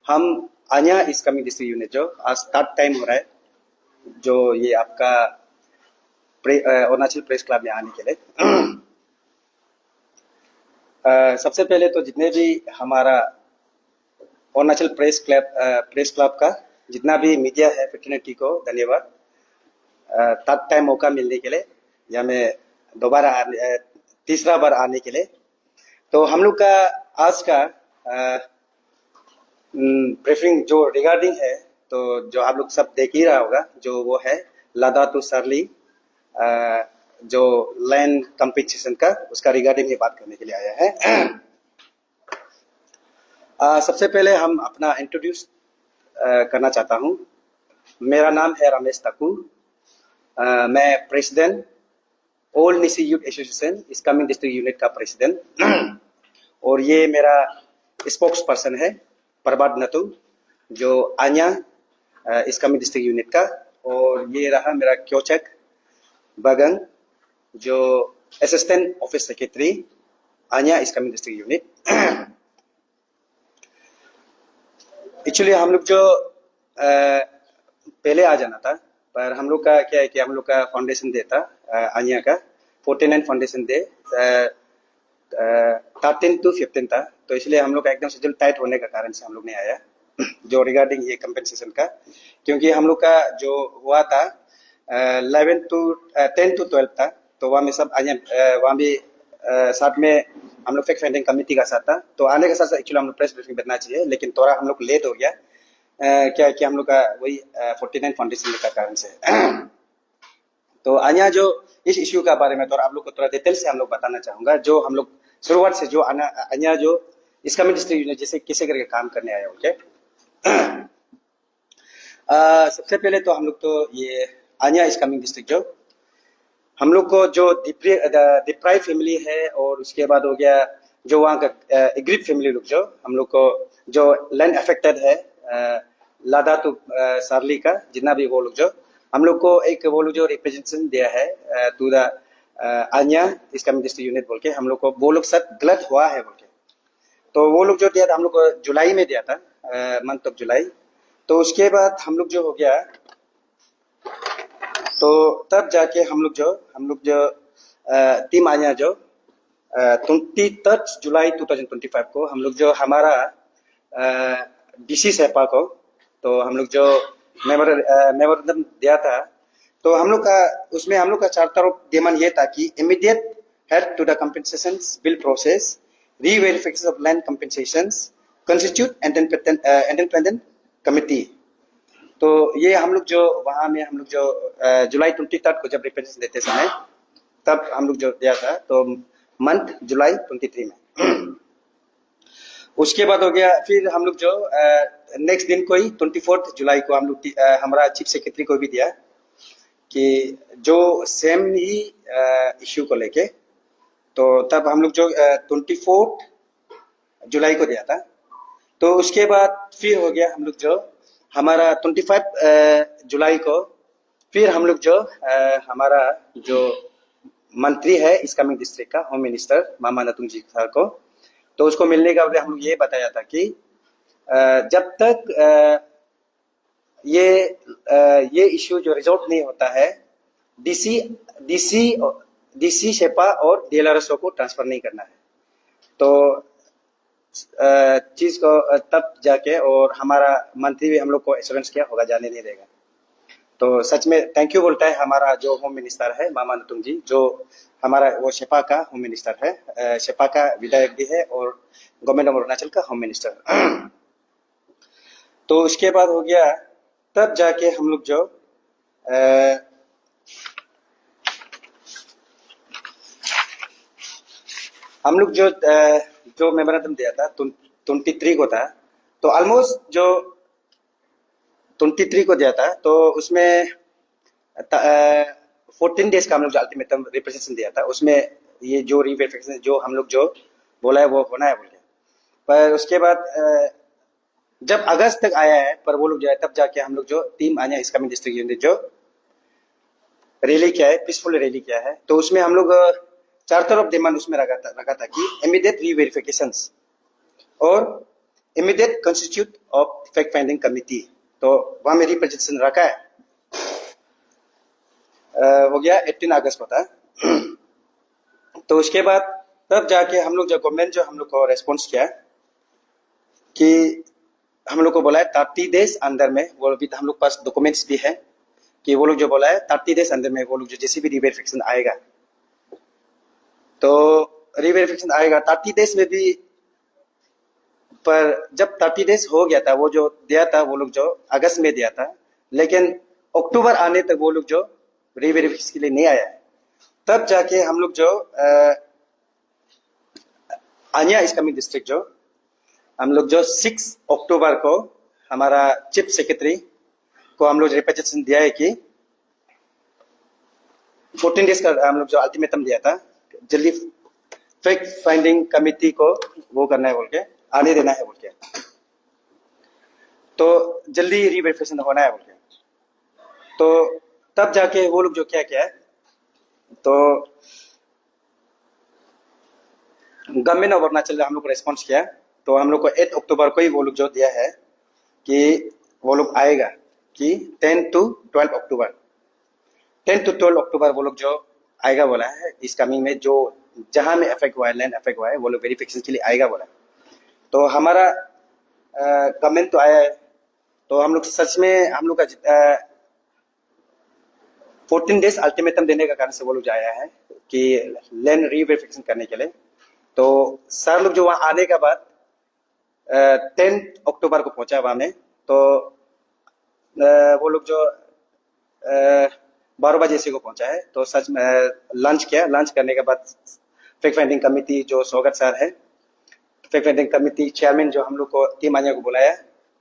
हम आन्या इस coming district unit जो आज स्टार्ट टाइम हो रहा है, जो ये आपका अरुणाचल प्रेस क्लब में आने के लिए। सबसे पहले तो जितने भी हमारा अरुणाचल प्रेस क्लब का जितना भी मीडिया है फ्रेटर्निटी को धन्यवाद थर्ड टाइम मौका मिलने के लिए, या मैं दोबारा तीसरा बार आने के लिए। तो हम लोग का आज का ब्रीफिंग जो रिगार्डिंग है, तो जो आप लोग सब देख ही रहा होगा, जो वो है लादा टू सरली जो लैंड कंपटीशन का, उसका रिगार्डिंग ये बात करने के लिए आया है। सबसे पहले हम अपना इंट्रोड्यूस करना चाहता हूँ। मेरा नाम है रमेश तकू। मैं प्रेसिडेंट ओल्ड निसी यूथ एसोसिएशन इस कमिंग डिस्ट्रिक्ट यूनिट का प्रेसिडेंट, और ये मेरा स्पोक्स पर्सन है प्रभात नतु, जो आन्या इस कमिंग डिस्ट्रिक्ट यूनिट का, और ये रहा मेरा क्योचक बगंग, जो असिस्टेंट ऑफिस सेक्रेटरी आन्या इस कमिंग डिस्ट्रिक्ट यूनिट। एक्चुअली हम लोग जो पहले आ जाना था, पर हम लोग का क्या है कि हम लोग का फाउंडेशन डे था आन्या का 49 फाउंडेशन डे 13 to 15 था, तो इसलिए हम लोग का एकदम शेड्यूल टाइट होने का कारण से हम लोग नहीं आया जो रिगार्डिंग ये कंपेंसेशन का, क्योंकि हम लोग का जो हुआ था 10 to 12 था, तो वहाँ में सब वहाँ भी साथ में हम लोग फैक्ट फाइंडिंग कमेटी का साथ था। तो आने के साथ साथ एक्चुअली हम लोग प्रेस ब्रीफिंग करना चाहिए, लेकिन थोड़ा हम लोग लेट हो गया क्या कि हम लोग का वही 49 फाउंडेशन का कारण से। तो आन्या जो इस इश्यू का बारे में थोड़ा आप लोग को थोड़ा डिटेल से हम लोग बताना चाहूंगा, जो हम लोग शुरुआत से जो आन्या जो इस कमिंग डिस्ट्रिक्ट यूनिट जैसे किसे करके काम करने आया ओके। सबसे पहले तो हम लोग तो ये आन्या इस कमिंग डिस्ट्रिक्ट जो हम लोग को जो डिप्राइव फैमिली है, और उसके बाद हो गया जो वहाँ का एग्रीड फैमिली लोग, जो हम लोग को जो लैंड अफेक्टेड है लादा टू सारली का जितना भी वो लोग, जो हम लोग को एक वो लोग जो रिप्रेजेंटेशन दिया है टू द आन्या इस कमिंग डिस्ट्रिक्ट यूनिट बोल के, हम लोग को वो लोग सब गलत हुआ है बोल के, तो वो लोग जो दिया था हम लोग को जुलाई में दिया था मंथ ऑफ जुलाई। तो उसके बाद हम लोग जो हो गया, तो तब जाके हम लोग जो टीम आन्या जो 23 जुलाई 2025 को हम लोग जो हमारा डीसी सेपा को, तो हम लोग जो मेमोरेंडम दिया था, तो हम लोग का उसमें हम लोग का चार तरफ डिमांड ये था कि immediate help to the compensation bill process, reverification of land compensations, constitute independent committee. तो ये हम लोग जो वहाँ में हम लोग जो जुलाई 23 को जब रिप्रेजेंटेशन देते समय, तब हम लोग जो दिया था, तो मंथ जुलाई 23 में। उसके बाद हो गया फिर हम लोग जो नेक्स्ट दिन को ही 24 जुलाई को हम लोग हमारा चीफ सेक्रेटरी को भी दिया कि जो सेम ही इश्यू को लेके, तो तब हम लोग जो 24 जुलाई को दिया था। तो उसके बाद फिर हो गया हम लोग जो हमारा 25 जुलाई को फिर हम लोग जो हमारा जो मंत्री है इस कमिंग डिस्ट्रिक्ट का होम मिनिस्टर मामा नतुंग जी सर को, तो उसको मिलने का हम लोग ये बताया था कि जब तक ये इश्यू जो रिजॉल्व नहीं होता है, डीसी शेपा और डीएलआरएसओ को ट्रांसफर नहीं करना है, तो चीज को तब जाके, और हमारा मंत्री भी हम लोग को एश्योरेंस किया होगा जाने नहीं देगा। तो सच में थैंक यू बोलता है हमारा जो होम मिनिस्टर है मामा नतुंग जी, जो हमारा वो शेपा का होम मिनिस्टर है, शेपा का विधायक भी है और गवर्नमेंट ऑफ अरुणाचल का होम मिनिस्टर। तो उसके बाद हो गया तब जाके हम लोग जो जो मेमोरेंडम दिया था 23 को था, तो ऑलमोस्ट जो 23 को दिया था, तो उसमें 14 डेज का हम लोग जो अल्टीमेटम रिप्रेजेंटेशन दिया था, उसमें ये जो रीवेरिफिकेशन जो हम लोग जो बोला है वो होना है बोल के, पर उसके बाद जब अगस्त तक आया है, पर वो लोग जो है तब जाके हम लोग जो टीम आन्या इस कमिंग डिस्ट्रिक्ट यूनिट जो रैली किया है, पीसफुल रैली किया है, तो उसमें हम लोग चार तरफ डिमांड उसमें रखा था कि इमीडिएट रीवेरिफिकेशंस और immediate constitute of fact finding committee, तो वहां में रिप्रेजेंटेशन रखा है। हो गया 18 अगस्त को था। तो उसके बाद तब जाके हम लोग जो गवर्नमेंट जो हम लोग को रेस्पॉन्स किया कि हम लोग को बोला है 30 डेज अंदर में, वो भी हम लोग पास डॉक्यूमेंट्स भी है कि वो लोग जो बोला है 30 डेज अंदर में वो लोग जो जैसे भी रिवेरिफिकेशन आएगा, तो रिवेरिफिकेशन आएगा 30 डेज में भी। पर जब 30 डेज हो गया था, वो जो दिया था वो लोग जो अगस्त में दिया था, लेकिन अक्टूबर आने तक वो लोग जो रिवेरिफिकेशन के लिए नहीं आया है। तब जाके हम लोग जो आन्या इस्लामिक डिस्ट्रिक्ट जो हम लोग जो 6 अक्टूबर को हमारा चीफ सेक्रेटरी को हम लोग रिप्रेजेंटेशन दिया है कि 14 डेज का हम लोग जो अल्टीमेटम दिया था, जल्दी फैक्ट फाइंडिंग कमिटी को वो करना है बोल के, आने देना है बोल के, तो जल्दी रिवेरिफिकेशन होना है बोल के। तो तब जाके वो लोग जो क्या किया है, तो गवर्नमेंट ऑफ अरुणाचल हम लोग को रेस्पॉन्स किया। तो हम लोग को 8 अक्टूबर को ही वो लोग जो दिया है कि वो लोग आएगा कि 10 to 12 अक्टूबर, 10 to 12 अक्टूबर वो लोग जो आएगा बोला है। इस कमिंग में जो जहां में अफेक्ट हुआ है, लैंड अफेक्ट हुआ है, वो लोग वेरिफिकेशन के लिए आएगा बोला। तो हमारा गवर्नमेंट तो आया है, तो हम लोग सच में हम लोग का 14 डेज अल्टीमेटम देने का कारण से वो लोग जो आया है कि लैंड रीवेरिफिकेशन करने के लिए। तो सर लोग जो वहां आने के बाद 10 अक्टूबर को पहुंचा वहां में। तो वो लोग जो 12 बजे से को पहुंचा है। तो सच में लंच किया, लंच करने के बाद फैक्ट फाइंडिंग कमिटी जो स्वागत सर है, फैक्ट फाइंडिंग कमिटी चेयरमैन जो हम लोग को टीम आन्या को बुलाया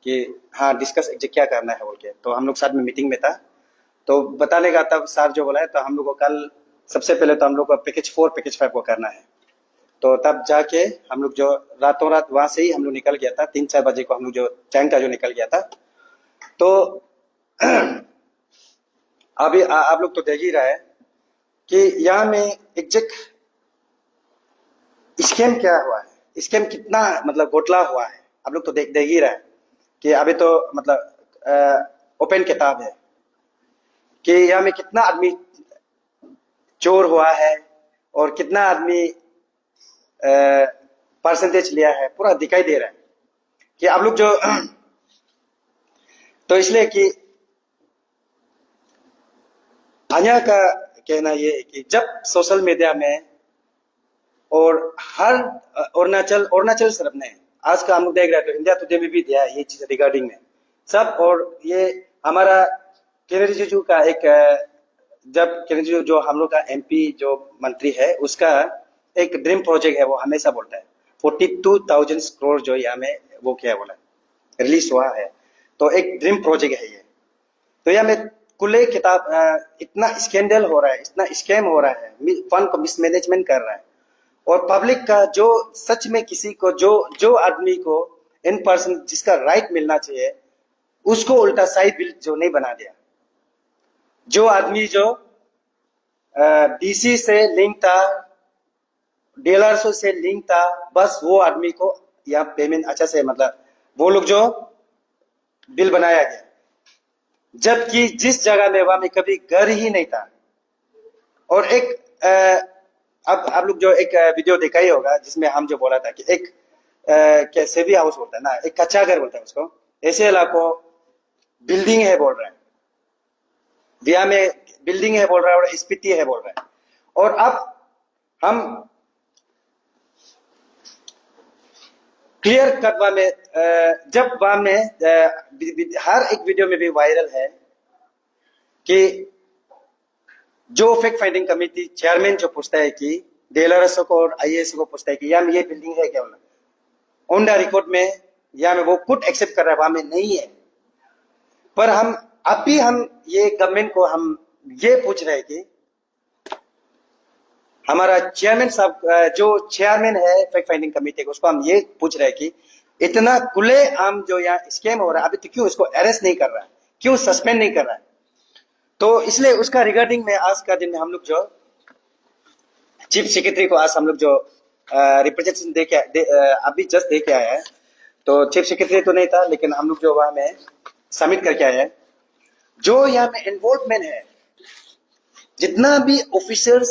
कि हाँ डिस्कस क्या करना है बोल के। तो हम लोग साथ में मीटिंग में था, तो बताने का तब सर जो बोला है, तो हम लोग को कल सबसे पहले तो हम लोग को पैकेज 4 पैकेज 5 को करना है। तो तब जाके हम लोग जो रातों रात वहां से ही हम लोग निकल गया था, 3-4 बजे को हम लोग जो चैन का जो निकल गया था। तो अभी आप लोग तो देख ही रहा है कि यहाँ में एग्जैक्ट स्कैम क्या हुआ है, स्कैम कितना मतलब घोटाला हुआ है, आप लोग तो देख ही रहा है कि अभी तो मतलब ओपन किताब है कि यहाँ में कितना आदमी चोर हुआ है और कितना आदमी परसेंटेज लिया है, पूरा दिखाई दे रहा है कि आप लोग जो तो इसलिए कि आन्या का कहना ये है कि जब सोशल मीडिया में और हर अरुणाचल सिर्फ ने आज का हम लोग देख रहे हैं, तो इंडिया टुडे में भी दिया है ये चीज रिगार्डिंग में सब। और ये हमारा किरण रिजिजू का एक जब किरण रिजिजू जो हम लोग का एमपी जो मंत्री है, उसका एक ड्रीम प्रोजेक्ट है, वो हमेशा बोलता है 42,000 करोड़ जो यहाँ में वो क्या बोला रिलीज हुआ है, तो एक ड्रीम प्रोजेक्ट है ये। तो यहाँ में कुल किताब इतना स्कैंडल हो रहा है, इतना स्कैम हो रहा है, फंड को मिसमैनेजमेंट कर रहा है, और पब्लिक का जो सच में किसी को जो आदमी को इन पर्सन जिसका राइट मिलना चाहिए, उसको उल्टा सही बिल जो नहीं बना दिया। जो आदमी जो डीसी से लिंक था, डीलर्स से लिंक था, बस वो आदमी को यहाँ पेमेंट अच्छा से मतलब वो लोग जो बिल बनाया गया, जबकि जिस जगह में वहां में कभी घर ही नहीं था। और एक अब आप लोग जो एक वीडियो देखा ही होगा जिसमें हम जो बोला था कि एक क्या सेवी हाउस बोलता है ना, एक कच्चा घर बोलता है उसको, ऐसे इलाकों बिल्डिंग है बोल रहा है, बिया में बिल्डिंग है बोल रहा है, और स्पीति है बोल रहा है। और अब हम क्लियर कट वहां में जब वहां में हर एक वीडियो में भी वायरल है कि जो फैक्ट फाइंडिंग कमेटी चेयरमैन जो पूछता है कि डीलर्स को और आईएएस को पूछता है कि यहाँ में ये बिल्डिंग है क्या, ऑन द रिकॉर्ड में यहाँ में वो खुद एक्सेप्ट कर रहा है वहां में नहीं है। पर हम अब भी हम ये गवर्नमेंट को हम ये पूछ रहे हैं कि हमारा चेयरमैन साहब जो चेयरमैन है फैक्ट फाइंडिंग कमेटी को, उसको हम ये पूछ रहे हैं कि इतना खुले आम जो यहाँ स्कैम हो रहा है, अभी तो क्यों इसको अरेस्ट नहीं कर रहा है, क्यों सस्पेंड नहीं कर रहा है। तो इसलिए उसका रिगार्डिंग में आज का दिन में हम लोग जो चीफ सेक्रेटरी को आज हम लोग जो रिप्रेजेंटेशन अभी जस्ट दे के आया है। तो चीफ सेक्रेटरी तो नहीं था, लेकिन हम लोग जो वहां में सबमिट करके आए हैं, जो यहाँ में इन्वॉल्वमेंट है, जितना भी ऑफिसर्स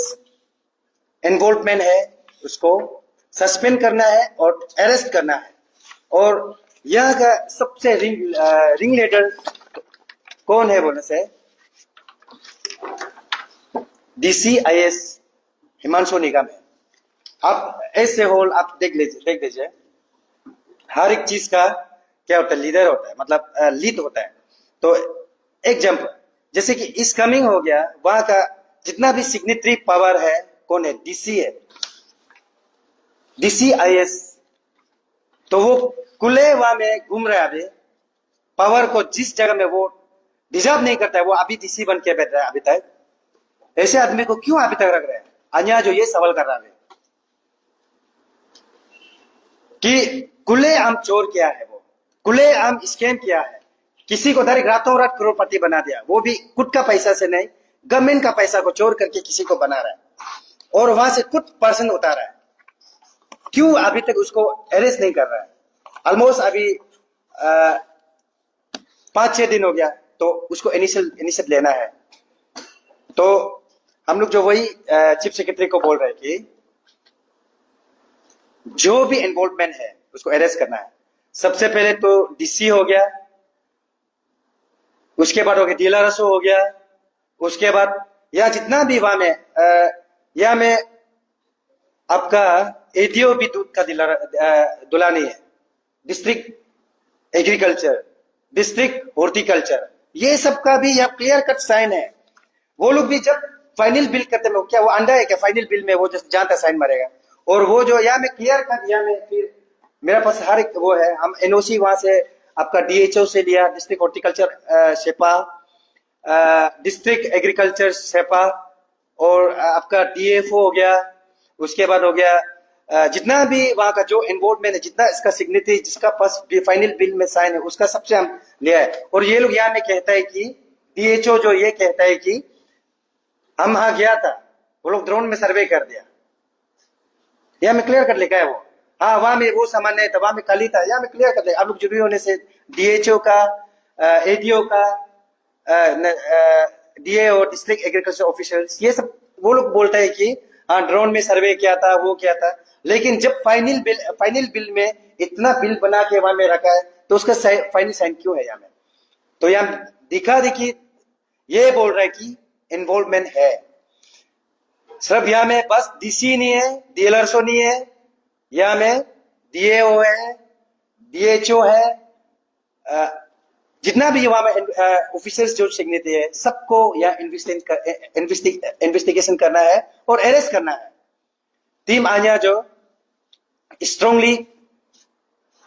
इन्वॉल्वमेंट है उसको सस्पेंड करना है और अरेस्ट करना है। और यहाँ का सबसे रिंग लीडर कौन है बोलने से, DCIS हिमांशु निगम है। आप ऐसे होल आप देख लीजिए, हर एक चीज का क्या होता है, लीडर होता है, मतलब लीड होता है। तो एग्जाम्पल जैसे कि इस कमिंग हो गया, वहां का जितना भी सिग्नेटरी पावर है कौन है, DC है, DCIS। तो वो खुले वहां में घूम रहा है अभी, पावर को जिस जगह में वो डिजर्व नहीं करता है वो अभी DC बन के बैठ रहा है अभी तक। ऐसे आदमी को क्यों अभी तक रख रहे हैं? अन्या जो ये सवाल कर रहा है कि खुलेआम चोर क्या है, वो खुलेआम स्कैम क्या है, किसी को डायरेक्ट रातों रात करोड़पति बना दिया, वो भी खुद का पैसा से नहीं, गवर्नमेंट का पैसा को चोर करके किसी को बना रहा है और वहां से कुछ पर्सन उतार रहा है। क्यों अभी तक उसको अरेस्ट नहीं कर रहा है? ऑलमोस्ट अभी 5-6 दिन हो गया, तो उसको इनिशियल लेना है। तो हम लोग जो वही चीफ सेक्रेटरी को बोल रहे हैं कि जो भी इन्वॉल्वमेंट है उसको अरेस्ट करना है। सबसे पहले तो DC हो गया, उसके बाद हो गया DLRSO हो गया, उसके बाद या जितना भी वहां में या में आपका ADO भी दूध का दुलानी है, डिस्ट्रिक्ट एग्रीकल्चर, डिस्ट्रिक्ट हॉर्टिकल्चर, ये सब का भी यह क्लियर कट साइन है। वो लोग भी जब फाइनल बिल करते हैं, क्या वो अंडा है क्या फाइनल बिल में वो जहां तक साइन मारेगा? और वो जो या में क्लियर कट, या में फिर मेरा पास हर एक वो है, हम NOC वहां से आपका DHO से लिया, डिस्ट्रिक्ट हॉर्टिकल्चर सेपा, डिस्ट्रिक्ट एग्रीकल्चर सेपा, और आपका DFO हो गया। उसके बाद हो गया जितना भी वहां का जो इन्वॉल्वमेंट है, जितना इसका सिग्नेचर, जिसका पास फाइनल बिल में साइन है, उसका सबसे हम लिया है। और ये लोग यहाँ में कहता है कि DHO जो ये कहता है कि हम वहां गया था, वो लोग ड्रोन में सर्वे कर दिया, यहाँ में क्लियर कर लिखा है वो। हाँ, वहां में वो सामान नहीं था, वहां में खाली था, यहाँ में क्लियर कर लिया। आप लोग जुड़ी होने से DHO का, ADO का, DAO, डिस्ट्रिक्ट एग्रीकल्चर ऑफिसर्स, ये सब वो लोग बोलते हैं कि हाँ ड्रोन में सर्वे किया था, वो किया था। लेकिन जब फाइनल बिल में इतना बिल बना के वहां में रखा है, तो उसका फाइनल साइन क्यों है यहाँ में? तो यहाँ दिखा देखी ये बोल रहा है कि इन्वॉल्वमेंट है। सिर्फ यहाँ में बस DC नहीं है, DLRSO नहीं है, यहाँ में DAO है, DHO है, जितना भी वहां में ऑफिसर्स जो सिग्नेचर है, सबको यहाँ इन्वेस्टिगेशन करना है और अरेस्ट करना है। टीम आन्या जो स्ट्रांगली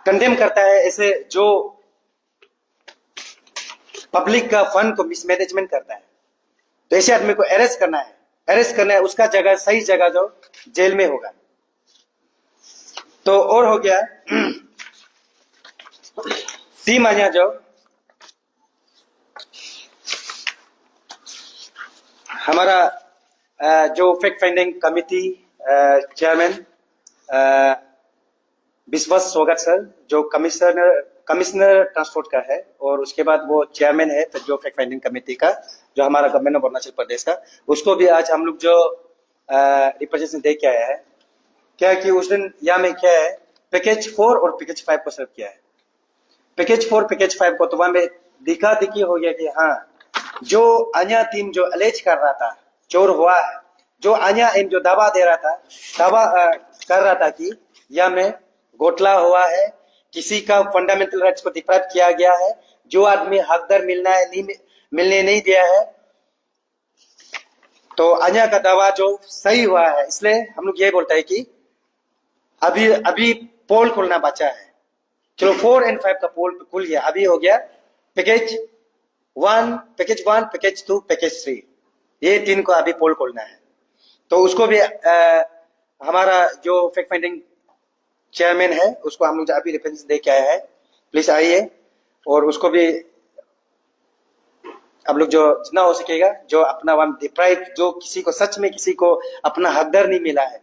कंडेम करता है ऐसे जो पब्लिक का फंड को मिसमैनेजमेंट करता है, तो ऐसे आदमी को अरेस्ट करना है। अरेस्ट करना है, उसका जगह सही जगह जो जेल में होगा। तो और हो गया टीम आन्या जो हमारा जो फैक्ट फाइंडिंग कमिटी चेयरमैन विश्वास स्वागत सर, जो कमिश्नर ट्रांसपोर्ट का है, और उसके बाद वो चेयरमैन है जो फैक्ट फाइंडिंग कमेटी का, जो हमारा गवर्नमेंट ऑफ अरुणाचल प्रदेश का, उसको भी आज हम लोग जो रिप्रेजेंटेशन दे के आया है। क्या कि उस दिन यहाँ में क्या है, पैकेज 4 और पैकेज 5 को सर्व किया है। पैकेज 4 पैकेज 5 को तो वहां में दिखा दिखी हो गया कि हाँ, जो अन्य टीम जो अलेज कर रहा था चोर हुआ है, जो अन्य टीम जो दावा दे रहा था, दावा कर रहा था कि यह में घोटाला हुआ है, किसी का फंडामेंटल राइट्स को डिप्राइव किया गया है, जो आदमी हकदार मिलने नहीं दिया है, तो अन्य का दावा जो सही हुआ है। इसलिए हम लोग ये बोलते हैं कि अभी पोल खुलना बचा है। चलो 4 और 5 का पोल खुल गया, अभी हो गया पैकेज 1, पैकेज 2, पैकेज 3, ये 3 को अभी पोल खोलना है। तो उसको भी हमारा जो फैक्ट फाइंडिंग चेयरमैन है, उसको हम लोग अभी रिफरेंस दे के आया है, प्लीज आइए। और उसको भी आप लोग जो जितना हो सकेगा, जो अपना वन डिप्राइव, जो किसी को सच में किसी को अपना हकदार नहीं मिला है,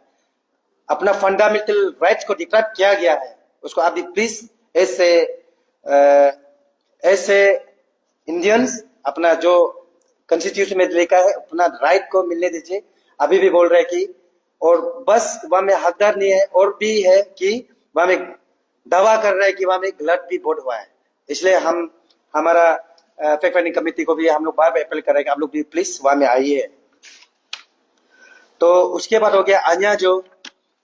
अपना फंडामेंटल राइट्स को डिप्राइव किया गया है, उसको अभी प्लीज ऐसे ऐसे इंडियंस अपना जो कॉन्स्टिट्यूशन में लिखा है अपना राइट को मिलने दीजिए। अभी भी बोल रहे हैं कि और बस वहां में हकदार नहीं है, और भी है कि वहां में दावा कर रहा है कि वहां में गलत भी वोट हुआ है। इसलिए हम हमारा फैक्ट फाइंडिंग कमेटी को भी हम लोग बार बार अपील करेंगे, आप लोग भी प्लीज वहां में आइए। तो उसके बाद हो गया अन्य जो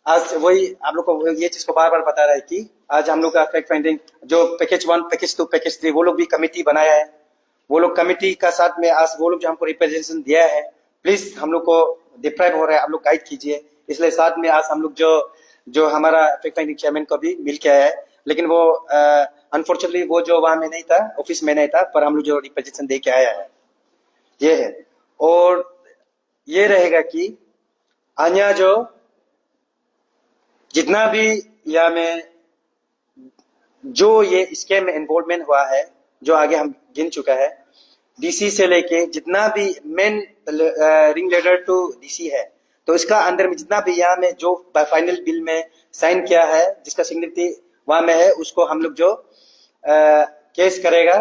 आज वही आप लोग को ये चीज को बार बार बता रहा है कि आज हम लोग का फैक्ट फाइंडिंग जो पैकेज 1, पैकेज 2, पैकेज 3 वो लोग भी कमेटी बनाया है। वो लोग कमेटी का साथ में आज वो लोग जो हमको रिप्रेजेंटेशन दिया है, प्लीज हम लोग को डिप्राइव हो रहा है, आप लोग गाइड कीजिए। इसलिए साथ में आज हम लोग जो हमारा फैक्ट फाइंडिंग चेयरमैन को भी मिल के आया है, लेकिन वो अनफॉर्चुनेटली वो जो वहां में नहीं था, ऑफिस में नहीं था, पर हम लोग जो रिप्रेजेंटेशन दे के आया है ये है। और ये रहेगा कि अन्य जो जितना भी या में जो ये स्कैम में इन्वॉल्वमेंट हुआ है, जो आगे हम गिन चुका है, डीसी से लेके जितना भी main ring leader to DC है, तो इसका अंदर में जितना भी यहाँ में जो फाइनल बिल में साइन किया है, जिसका सिग्नेचर वहां में है, उसको हम लोग जो केस करेगा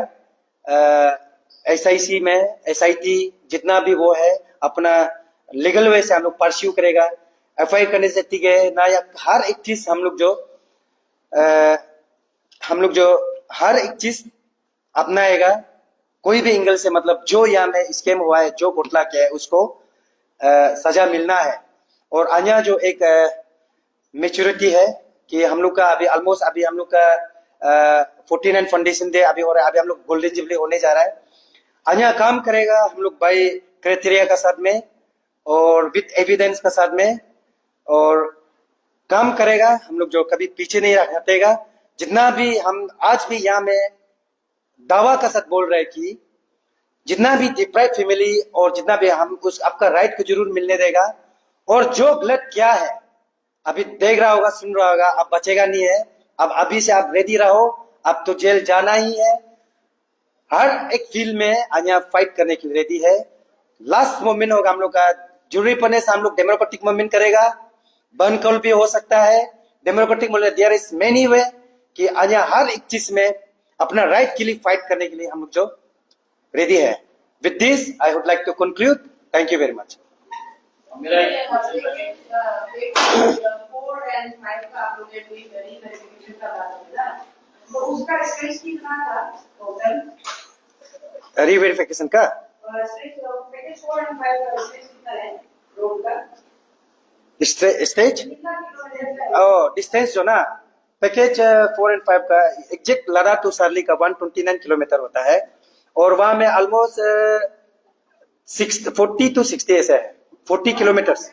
एसआईसी में, एसआईटी जितना भी वो है अपना लीगल वे से हम लोग परस्यू करेगा। एफआईआर करने से ठीक है ना, या हर एक चीज हम लोग जो हर एक चीज अपनाएगा। कोई भी एंगल से मतलब जो यहाँ में स्कैम हुआ है, जो घोटाला किया है, उसको सजा मिलना है। और अन्य जो एक मेच्योरिटी है कि हम लोग का अभी ऑलमोस्ट अभी हम लोग का 49 फाउंडेशन डे अभी हो रहा है, अभी हम लोग गोल्डन जुबली होने जा रहा है। अन्य काम करेगा हम लोग बाई क्राइटेरिया का साथ में और विद एविडेंस का साथ में, और काम करेगा हम लोग जो कभी पीछे नहीं हटेगा। जितना भी हम आज भी यहाँ में दावा का साथ बोल रहे हैं कि जितना भी डिप्राइव फैमिली और जितना भी हम उस आपका राइट को जरूर मिलने देगा। और जो गलत क्या है अभी देख रहा होगा, सुन रहा होगा, अब बचेगा नहीं है। अब अभी से आप रेडी रहो, अब तो जेल जाना ही है। हर एक फील्ड में अन्य फाइट करने के लिए रेडी है। लास्ट मोमेंट होगा हम लोग का, जरूरी पड़ने से हम लोग डेमोक्रेटिक मूवमेंट करेगा, बर्न कॉल भी हो सकता है। Democratic movement there is many way कि अन्य हर एक चीज में अपना राइट के लिए फाइट करने के लिए हम लोग जो रेडी है। With this I would like to conclude. Thank you very much. मेरा 4 and 5 का आप लोगों ने वेरिफिकेशन का बात किया, तो उसका स्टेज कितना था टोटल रीवेरिफिकेशन का? पैकेज 4 and 5 का स्टेज कितना है रोड का? स्टेज डिस्टेंस जो ना पैकेज 4 and 5 का एग्जैक्ट लड़ा टू सार्ली का 129 किलोमीटर होता है, और वहां में ऑलमोस्ट 40 to 60 ऐसा है, 40 किलोमीटर्स।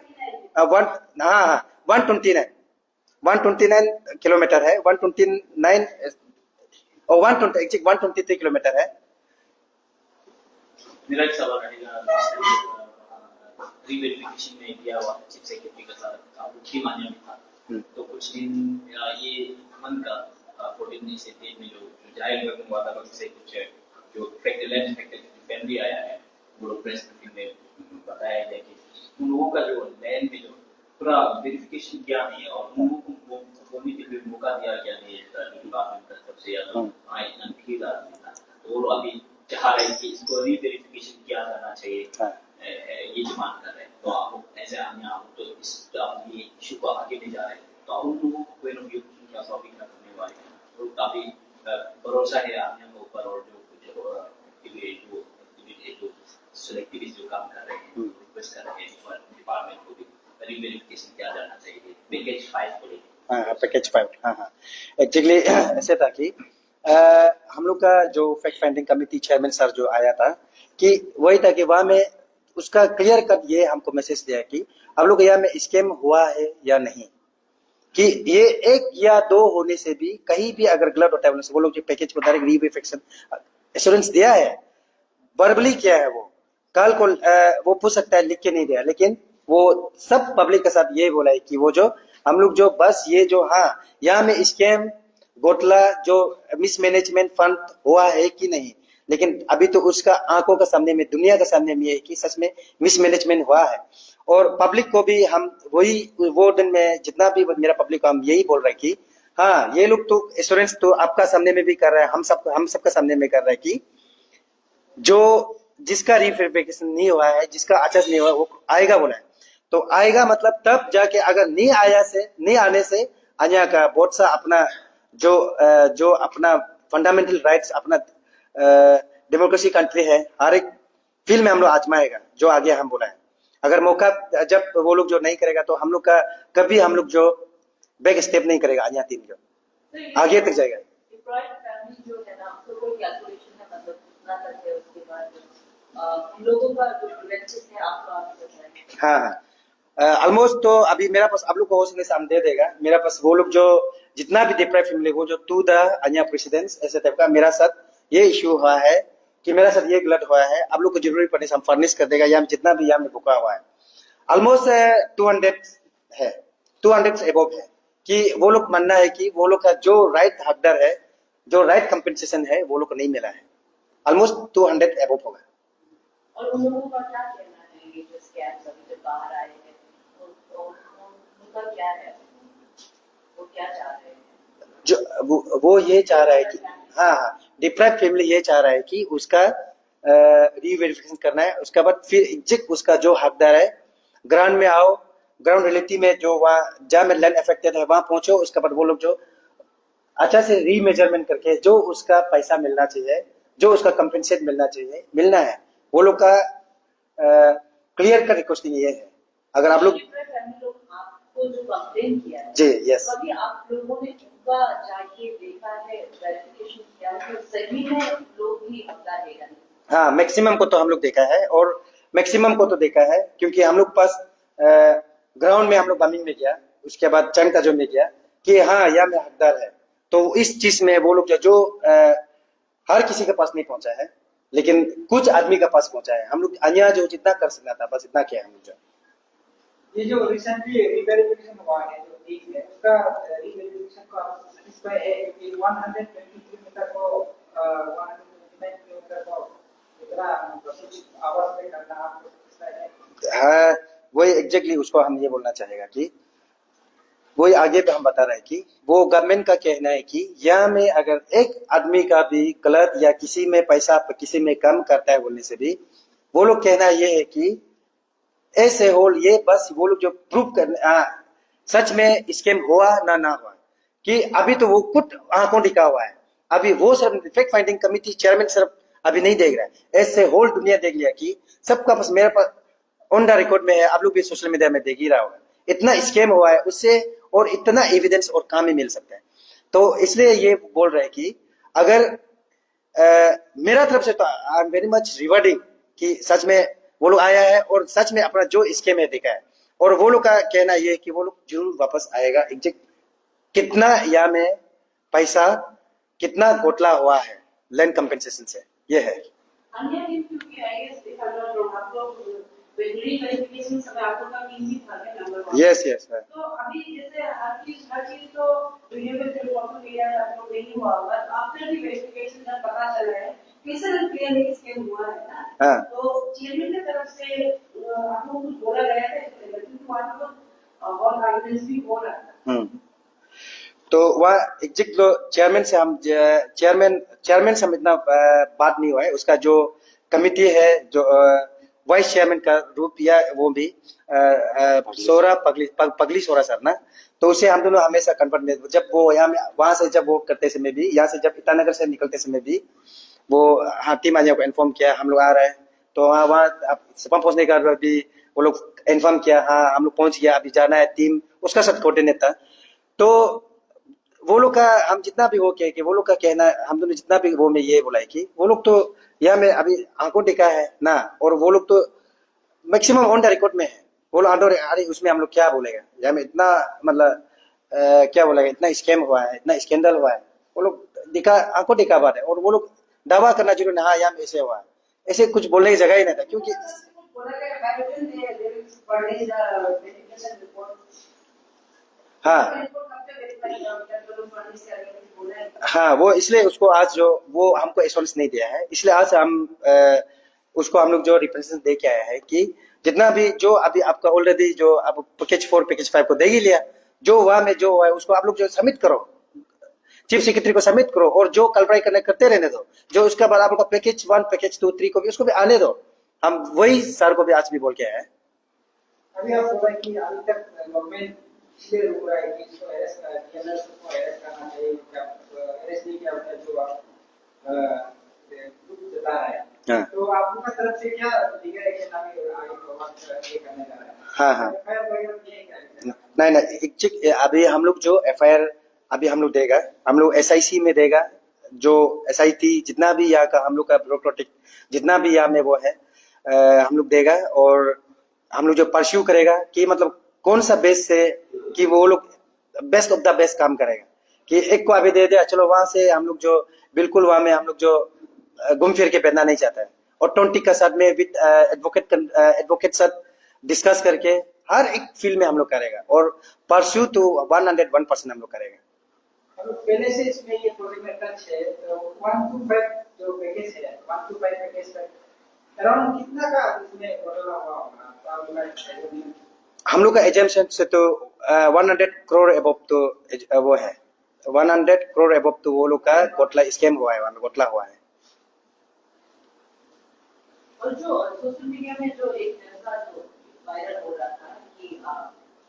हाँ 129 किलोमीटर है, 129 और 120 एग्जैक्ट 123 किलोमीटर है। मेरा एक सवाल रहेगा, रीवेरिफिकेशन में किया हुआ चिप सेक्रेटरी का साथ आप की मान्य में था, तो कुछ दिन ये मंथ का 14 से 3 में जो जाहिर हुआ था, से कुछ जो फैक्टर फैमिली आया है, वो प्रेस मीटिंग में बताया गया कि उन लोगों का जो लैंड में जो पूरा वेरिफिकेशन किया नहीं है, और उन लोगों को होने के लिए मौका दिया गया नहीं डिपार्टमेंट का तरफ से, या तो ठेकेदार था, तो वो अभी चाह रहे हैं कि इसको रीवेरिफिकेशन किया जाना चाहिए, ये डिमांड कर रहे हैं। तो आप ऐसे आप तो इस ये इशू को आगे ले जा रहे हैं, तो आप उन लोगों को कोई क्या सॉल्व करने वाले हैं, तो काफी भरोसा है आपके ऊपर, और जो सेलेक्टिविस्ट जो काम कर रहे हैं, रिक्वेस्ट कर रहे हैं डिपार्टमेंट को भी रीवेरिफिकेशन किया जाना चाहिए पैकेज 5 को लेकर। हाँ पैकेज 5 हाँ एक्चुअली ऐसे था कि हम लोग का जो fact finding committee chairman sir जो आया था, कि वही था कि वहां में उसका क्लियर कट ये हमको मैसेज दिया कि हम लोग यहाँ में स्कैम हुआ है या नहीं, कि ये 1 या 2 होने से भी कहीं भी अगर गलत होता है वो लोग जो पैकेज को डायरेक्ट रीवेरिफिकेशन एश्योरेंस दिया है, वर्बली किया है। वो कल को वो पूछ सकता है, लिख के नहीं दिया, लेकिन वो सब पब्लिक के साथ ये बोला है कि वो जो हम लोग जो बस ये जो हाँ यहाँ में स्कैम घोटाला जो मिसमैनेजमेंट फंड हुआ है कि नहीं, लेकिन अभी तो उसका आंखों के सामने में, दुनिया के सामने में है कि सच में मिसमैनेजमेंट हुआ है। और पब्लिक को भी हम वो दिन में जितना भी मेरा पब्लिक को हम यही बोल रहे कि हाँ, ये लोग तो एश्योरेंस तो आपका सामने में भी कर रहा है, हम सबका सामने में कर रहा है कि जो जिसका रिवेरिफिकेशन नहीं हुआ है, जिसका आचार नहीं हुआ, वो आएगा बोला है। तो आएगा मतलब तब जाके, अगर नहीं आने से अन्य का बहुत सा अपना जो अपना फंडामेंटल राइट्स, अपना डेमोक्रेसी कंट्री है, हर एक फील्ड में हम लोग आजमाएगा जो आगे हम बोला है। अगर मौका जब वो लोग जो नहीं करेगा तो हम लोग का कभी हम लोग जो बैक स्टेप नहीं करेगा, अन्य टीम जो आगे तक जाएगा। डिप्लॉयड फैमिली जो है ना, तो कोई कैलकुलेशन है, मतलब कितना करते हैं उसके बाद उन लोगों का जो प्रिवेंशन है आपको आगे बताएं। हाँ, ऑलमोस्ट तो अभी मेरा पास आप लोग को हो सकने से हम दे देगा। मेरा पास वो लोग जो जितना भी डिप्राइव फैमिली हो, जो टू द अन्य प्रेसिडेंट्स ऐसे टाइप का मेरा साथ ये इश्यू हुआ है कि मेरा साथ ये गलत हुआ है, आप लोग को जरूरी पड़ने से हम फर्निश कर देगा, या जितना भी यहाँ में भुका हुआ है ऑलमोस्ट 200 है, 200 एबोव है, कि वो लोग मानना है कि वो लोग का जो राइट हकदार है, जो राइट कंपेंसेशन है, वो लोग को नहीं मिला है। ऑलमोस्ट 200 एबोव होगा। और उन लोगों का क्या कहना है, ये जो स्कैम्स अभी जो बाहर आए हैं, तो उनका क्या है, वो क्या चाह रहे हैं? जो वो ये चाह रहा है कि हाँ, डिप्राइव फैमिली ये चाह रहा है कि उसका रीवेरिफिकेशन करना है, उसके बाद फिर एग्जैक्ट उसका जो हकदार है ग्राउंड में आओ, ग्राउंड रियलिटी में जो वहाँ जहाँ में लैंड अफेक्टेड है वहां पहुंचो, उसके बाद वो लोग जो अच्छा से रीमेजरमेंट करके जो उसका पैसा मिलना चाहिए, जो उसका कंपेंसेट मिलना है, वो लोग का क्लियर का रिक्वेस्टिंग ये है। अगर आप लोग आपको जो कंप्लेन किया है जी, यस, कभी आप लोगों ने उनका जाके देखा है, वेरिफिकेशन किया है कि सही में लोग भी हकदार है या नहीं? हाँ, मैक्सिमम को तो हम लोग देखा है, और मैक्सिमम को तो देखा है क्योंकि हम लोग पास ग्राउंड में हम लोग बमिंग में गया, उसके बाद चंग का जो में गया कि हाँ यहाँ में हकदार है। तो इस चीज में वो लोग जो हर किसी के पास नहीं पहुंचा है, लेकिन कुछ आदमी के पास पहुंचा है। हम लोग अन्य जो जितना कर सकता था बस इतना किया हम लोग। ये जो रिसेंटली रिवेरिफिकेशन हुआ है, जो ठीक है, उसका रिवेरिफिकेशन को आप सेटिस्फाई है कि 120 किलोमीटर को 129 किलोमीटर को इतना कुछ आवाज में करना आपको सेटिस्फाई है? हाँ, वही एग्जैक्टली उसको हम ये बोलना चाहेगा कि वही आगे पे हम बता रहे हैं कि वो गवर्नमेंट का कहना है कि यहाँ में अगर एक आदमी का भी गलत या किसी में पैसा किसी में कम करता है बोलने से भी, वो लोग कहना ये है कि ऐसे होल ये बस वो लोग जो प्रूव करने सच में स्कैम हुआ ना हुआ, कि अभी तो वो कुछ आंखों दिखा हुआ है, अभी वो सब फैक्ट फाइंडिंग कमेटी चेयरमैन सिर्फ अभी नहीं देख रहा है, ऐसे होल दुनिया देख लिया कि सबका पास मेरे पास ऑन द रिकॉर्ड में है, आप लोग भी सोशल मीडिया में देख ही रहा होगा, इतना स्कैम हुआ है उससे, और इतना एविडेंस और काम ही मिल सकता है। तो इसलिए ये बोल रहे हैं कि अगर मेरा तरफ से तो I am very much rewarding कि सच में वो लोग आया है और सच में अपना जो स्कैम है देखा है, और वो लोग का कहना ये है कि वो लोग जरूर वापस आएगा, एग्जैक्ट कितना यहाँ में पैसा कितना घोटाला हुआ है लैंड कंपेंसेशन से, ये है। अन्य टीम क्योंकि आई गेस देखा जाए तो आप लोग वेरिफिकेशन समय आपको का टीम भी था नंबर 1। Yes yes. तो अभी जैसे हर चीज तो वीडियो में रिपोर्ट किया है, आप लोग नहीं हुआ होगा, तो आफ्टर दी वेरिफिकेशन जब पता चला है क्लियर एंड क्लियरली स्कैम हुआ है ना, हाँ, तो चेयरमैन की तरफ से आप लोग कुछ बोला गया था, क्योंकि वहां पर और गाइडेंस भी हो रहा था। तो वह एग्जैक्ट चेयरमैन से हम इतना बात नहीं हुआ है, उसका जो कमिटी है जो वाइस चेयरमैन का रूप या वो भी सोरा पगली सोरा सर ना, तो उसे हम दोनों हमेशा कन्फर्ट में, जब वो यहाँ में वहां से जब वो करते समय भी, यहाँ से जब ईटानगर से निकलते समय भी वो हाँ टीम आने को इन्फॉर्म किया हम लोग आ रहे हैं, तो वहाँ सपा पहुंचने का भी वो लोग इन्फॉर्म किया, हाँ हम लोग पहुंच गया, अभी जाना है, टीम उसका साथ कोऑर्डिनेट था। तो वो लोग का हम जितना भी हो के कि वो लोग का कहना, हम दोनों जितना भी वो में ये बोला है कि वो लोग तो यहाँ में अभी आंखों टिका है ना, और वो लोग तो मैक्सिमम ऑन द रिकॉर्ड में है, वो लोग अरे उसमें हम लोग क्या बोलेगा, यहाँ में इतना मतलब क्या बोलेगा, इतना स्कैम हुआ है, इतना स्कैंडल हुआ है, वो लोग दिखा आंखों टिका बात है, और वो लोग दावा करना जरूर ना, हाँ यहाँ में ऐसे हुआ है, ऐसे कुछ बोलने की जगह ही नहीं था, क्योंकि हाँ हाँ, वो इसलिए उसको आज जो वो हमको एश्योरेंस नहीं दिया है, इसलिए आज हम उसको हम लोग जो रिप्रेजेंटेशन दे के आया है कि जितना भी जो अभी आपका ऑलरेडी जो अब पैकेज 4 पैकेज 5 को दे ही लिया, जो वहां में जो है उसको आप लोग जो सबमिट करो, चीफ सेक्रेटरी को सबमिट करो और जो क्लैरिफाई करने करते रहने दो। जो उसके बाद आप लोग पैकेज 1 पैकेज 2 3 को भी उसको भी आने दो। हम वही सर को भी आज भी बोल के आए हैं। अभी आप बोल रहे हैं कि अभी तक गवर्नमेंट इसलिए रोक रहा है कि इसको अरेस्ट करना चाहिए, अरेस्ट नहीं किया होता जो ग्रुप जता रहा है। हाँ। तो आपका तरफ से क्या दिखा है कि आगे ये करने जा रहा है? हाँ हाँ FIR वगैरह दिए क्या? नहीं अभी हम लोग जो FIR अभी हम लोग देगा, हम लोग SIC में देगा, जो SIT जितना भी यहाँ का हम लोग का ब्यूरोक्रेटिक जितना भी यहाँ में वो है हम लोग देगा। और हम लोग जो परस्यू करेगा कि मतलब कौन सा बेस से कि वो लोग बेस्ट ऑफ द बेस्ट काम करेगा, कि एक को अभी दे दिया चलो वहां से हम लोग जो बिल्कुल वहां में हम लोग जो घूम फिर के बैठना नहीं चाहता है। और 20 का साथ में विद एडवोकेट साथ डिस्कस करके हर एक फील्ड में हम लोग करेगा और परस्यू तो 101% हम लोग करेगा। अब पहले से इसमें ये प्रोजेक्ट में टच है, तो 1 to 5 जो पैकेज है, 1 to 5 पैकेज तक अराउंड कितना का इसमें टोटल हुआ होगा? हम लोग का एजेंशन से तो 100 करोड़ अबव तो वो है, 100 करोड़ अबव तो वो लोग का घोटाला स्कैम हुआ है, घोटाला हुआ है। और जो सोशल मीडिया में जो एक जैसा जो वायरल हो रहा था कि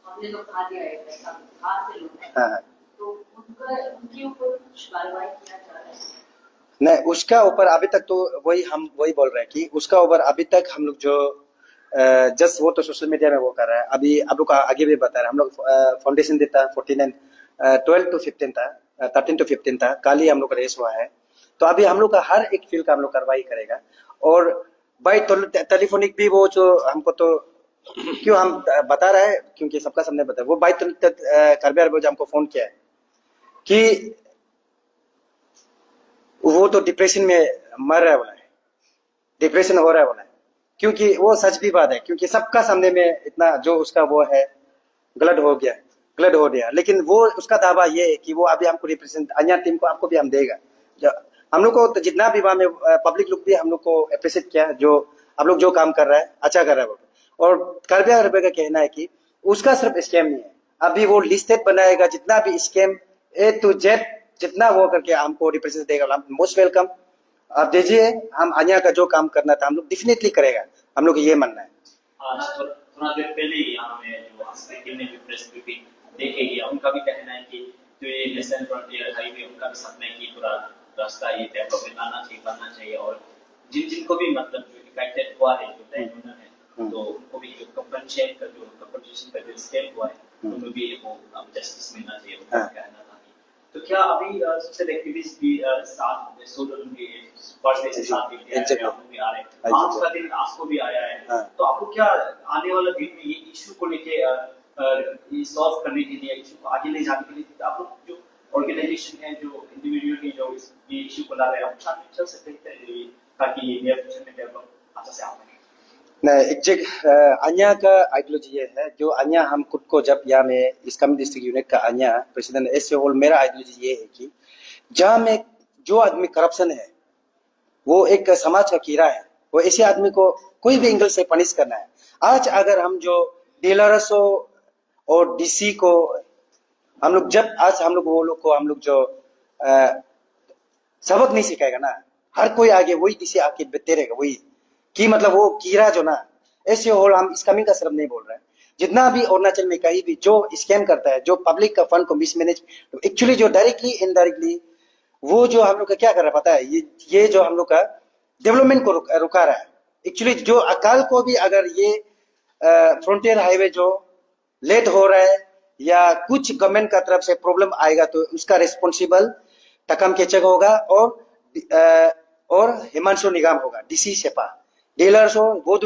हमने तो खा दिया है पैसा, हाथ से लूटा, हाँ। तो उनके ऊपर कुछ कार्रवाई किया जा रहा है? नहीं, उसका ऊपर अभी तक तो हम वही बोल रहे हैं कि उसका ऊपर अभी तक हम लोग जो जस्ट वो तो सोशल मीडिया में वो कर रहा है। अभी आप लोग आगे भी बता रहे हैं, हम लोग फाउंडेशन देता 14 12 to 15 था, 13 to 15 था, कल ही हम लोग का रेस हुआ है। तो अभी हम लोग का हर एक फील्ड का हम लोग कार्रवाई करेगा। और बाई टेलीफोनिक भी वो जो हमको तो क्यों हम बता रहे हैं क्योंकि सबका सामने बता, वो बाई कार्बियार जो हमको फोन किया है कि वो तो डिप्रेशन में मर रहा है बोला है, डिप्रेशन हो रहा है बोला है। क्योंकि वो सच भी बात है, क्योंकि सबका सामने में इतना जो उसका वो है गलत हो गया। लेकिन वो उसका दावा ये है कि वो अभी हमको रिप्रेजेंट अन्य टीम को आपको भी हम देगा। हम लोग को तो जितना भी वहां में पब्लिक लोग भी हम लोग को अप्रिशिएट किया, जो हम लोग जो काम कर रहा है अच्छा कर रहा है। और कार्बिया रुपए का कहना है कि उसका सिर्फ स्कैम नहीं है, अभी वो लिस्टेड बनाएगा जितना भी स्कैम A to Z जितना वो करके हमको रिप्रेजेंट देगा। मोस्ट वेलकम, आप दीजिए, हम अन्य का जो काम करना था हम लोग डेफिनेटली करेगा, हम लोग ये मानना है। आज थोड़ा देर पहले ही यहाँ में जो हॉस्पिटल ने भी प्रेस ब्रीफिंग देखे गया, उनका भी कहना है कि जो ये नेशनल फ्रंटियर हाईवे उनका भी सपना है कि पूरा रास्ता ये डेवलपमेंट बनना चाहिए और जिनको भी मतलब जो इफेक्टेड हुआ है, जो लैंडओनर है, तो उनको भी जो कंपनसेशन का जो स्टेप हुआ है उनको भी वो जस्टिस मिलना चाहिए, उनका कहना था। तो क्या अभी सोशल एक्टिविस्ट भी साथ सोशल के बर्थडे से साथ भी आ रहे हैं, आज का दिन आपको भी आया है, तो आपको क्या आने वाला दिन में ये इशू को लेके ये सॉल्व करने के लिए, इशू को आगे ले जाने के लिए आप लोग जो ऑर्गेनाइजेशन है, जो इंडिविजुअल है, जो ये इशू को ला रहे हैं, हम साथ में चल सकते हैं ताकि ये फ्यूचर में डेवलप अच्छा से आए? नहीं, एक अन्या का आइडियोलॉजी ये है, जो अन्या हम खुद को जब यहाँ में इस्लामी डिस्ट्रिक्ट यूनिट का अन्या प्रेसिडेंट ऐसे होल, मेरा आइडियोलॉजी ये है कि जहाँ में जो आदमी करप्शन है वो एक समाज का कीड़ा है, वो ऐसे आदमी को कोई भी एंगल से पनिश करना है। आज अगर हम जो डीलर्स और DC को हम लोग जब आज हम लोग वो लोग को हम लोग जो सबक नहीं सिखाएगा ना, हर कोई आगे वही DC आके बेचते रहेगा, वही कि मतलब वो कीड़ा जो ना ऐसे हो। हम स्कैमिंग का सिर्फ नहीं बोल रहे हैं, जितना भी अरुणाचल में कहीं भी जो स्कैम करता है, जो पब्लिक का फंड को मिसमैनेज, तो एक्चुअली जो डायरेक्टली इनडायरेक्टली वो जो हम लोग का क्या कर रहा है पता है, ये जो हम लोग का डेवलपमेंट को रुका रहा है। एक्चुअली जो अकाल को भी अगर ये फ्रंटियर हाईवे जो लेट हो रहा है या कुछ गवर्नमेंट का तरफ से प्रॉब्लम आएगा तो उसका रिस्पॉन्सिबल टकम केचक होगा और हिमांशु निगम होगा, DC सेपा डीलर्स हो, वो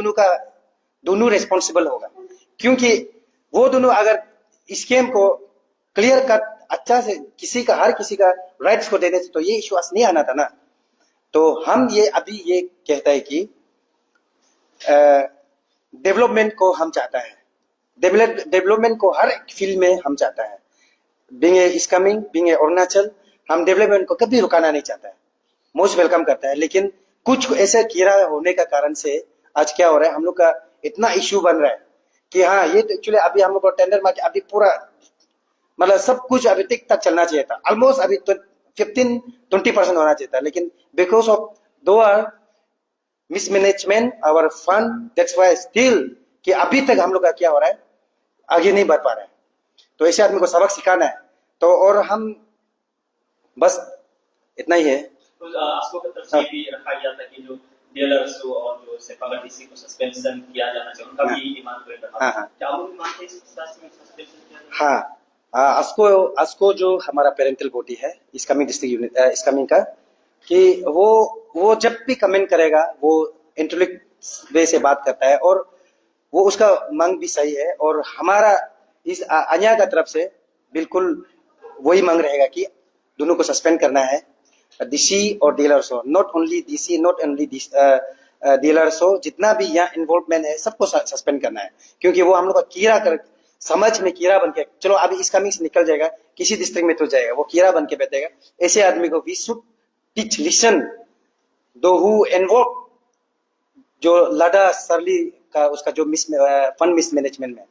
दोनों रिस्पॉन्सिबल होगा। क्योंकि वो दोनों अगर स्कैम को क्लियर कट अच्छा से हर किसी का राइट्स को देने से तो ये इश्यू नहीं आना था ना। तो हम ये अभी ये कहता है कि डेवलपमेंट को हम चाहता है, डेवलपमेंट को हर एक फील्ड में हम चाहता है। Being a scamming, being a Arunachal, हम डेवलपमेंट को कभी रुकाना नहीं चाहता है, मोस्ट वेलकम करता है। लेकिन कुछ ऐसे कीड़ा होने का कारण से आज क्या हो रहा है, हम लोग का इतना इश्यू बन रहा है कि हाँ ये तो एक्चुअली अभी हम लोग को टेंडर मार्केट अभी पूरा मतलब सब कुछ अभी तक चलना चाहिए था। ऑलमोस्ट अभी तो 15-20% होना चाहिए था, लेकिन बिकॉज ऑफ दो आर mismanagement our fund, that's why still कि अभी तक हम लोग का क्या हो रहा है, आगे नहीं बढ़ पा रहे हैं। तो ऐसे आदमी को सबक सिखाना है। तो और हम बस इतना ही है। तो आपको की तरफ से भी रखा गया था कि जो डीलर्स और जो सेपागा डीसी को सस्पेंशन किया जाना चाहिए, उनका भी यही डिमांड रहा था। क्या वो भी मानते हैं सस्पेंशन किया जाए? हाँ, अस्को जो हमारा पेरेंटल बॉडी है इसकमिंग डिस्ट्रिक्ट यूनिट इसकमिंग का, कि वो जब भी कमेंट करेगा वो इंटेलेक्ट वे से बात करता है और वो उसका मांग भी सही है। और हमारा इस अन्या का तरफ से बिल्कुल वही मांग रहेगा कि दोनों को सस्पेंड करना है, डीसी और डीलर्स हो, not only DC, not only dealers हो, जितना भी यहाँ इन्वॉल्वमेंट है सबको सस्पेंड करना है। क्योंकि वो हम लोग का कीड़ा कर समझ में कीड़ा बन के, चलो अभी इस कमिंग से निकल जाएगा, किसी डिस्ट्रिक्ट में तो जाएगा, वो कीड़ा बन के बैठेगा। ऐसे आदमी को वी शुड टीच लिसन दो हु इन्वॉल्व, जो लड़ा सरली का उसका जो फंड मिसमैनेजमेंट में